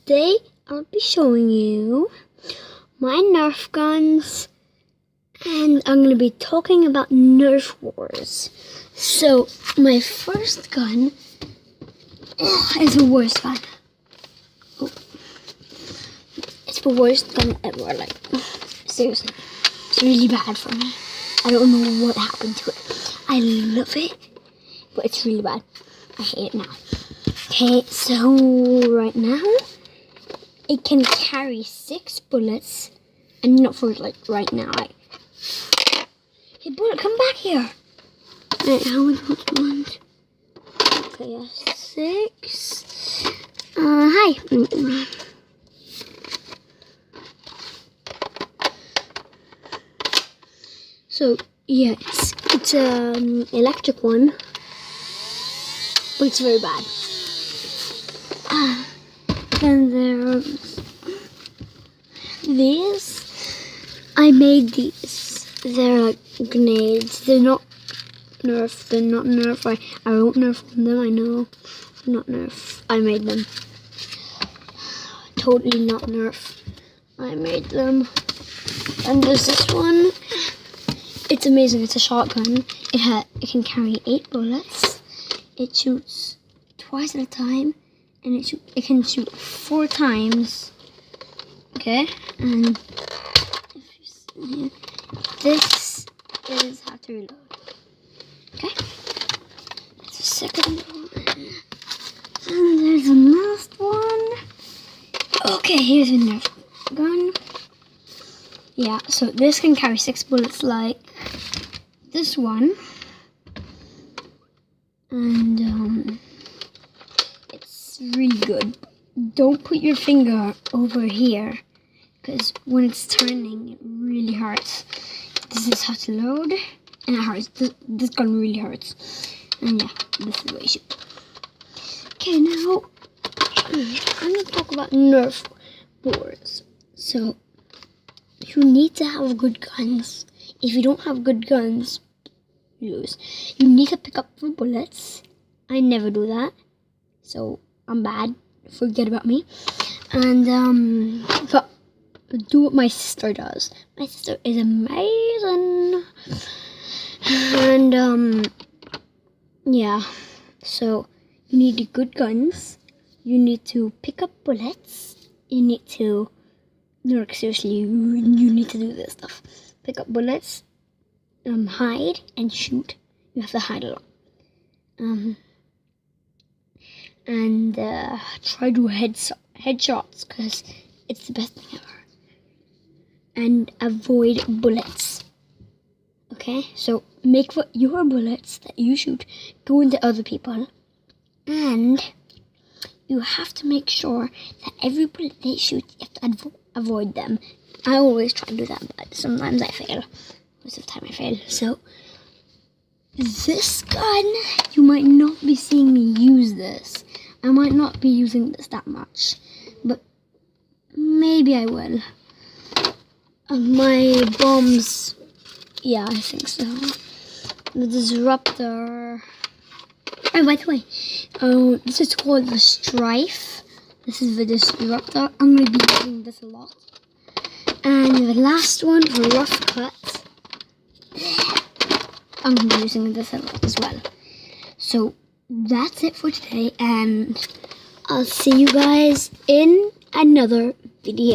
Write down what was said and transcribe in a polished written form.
today I'll be showing you my Nerf guns, and I'm going to be talking about Nerf wars. So my first gun is the worst gun. It's the worst gun ever. Like, seriously, it's really bad for me. I don't know what happened to it. I love it, but it's really bad. I hate it now. Okay, so right now it can carry 6 bullets, and not for like right now. Hey, bullet, come back here. Right, how many ones? Okay, yeah, 6. Hi. So yeah, it's an electric one, but it's very bad. And there's these. I made these. They're like grenades. They're not Nerf. They're not Nerf. I won't Nerf them. I know. Not Nerf. I made them. Totally not Nerf. I made them. And there's this one. It's amazing. It's a shotgun. It can carry 8 bullets. It shoots twice at a time, and it can shoot 4 times. Okay, and if you see here, this is how to reload. Okay, that's the second one, and there's the last one. Okay, here's a Nerf gun. Yeah, so this can carry 6 bullets like this one, and it's really good. Don't put your finger over here, because when it's turning, it really hurts. This is how to load, and it hurts. This gun really hurts. And yeah, this is the way you shoot. Okay, now I'm going to talk about Nerf wars. So you need to have good guns. If you don't have good guns, you lose. You need to pick up the bullets. I never do that, so I'm bad. Forget about me. And but do what my sister does. My sister is amazing. And yeah. So you need good guns. You need to pick up bullets. You need to seriously, you need to do this stuff. Pick up bullets, hide and shoot. You have to hide a lot. And try to do headshots, because it's the best thing ever. And avoid bullets. Okay, so make your bullets that you shoot go into other people, and you have to make sure that every bullet they shoot, you have to avoid them. I always try to do that, but sometimes I fail. Most of the time I fail. So this gun, you might not be seeing me use this. I might not be using this that much, but maybe I will. My bombs, yeah, I think so. The disruptor. Oh, by the way, this is called the Strife. This is the disruptor. I'm going to be using this a lot. And the last one, the rough cut. I'm going to be using this a lot as well. So that's it for today, and I'll see you guys in another video.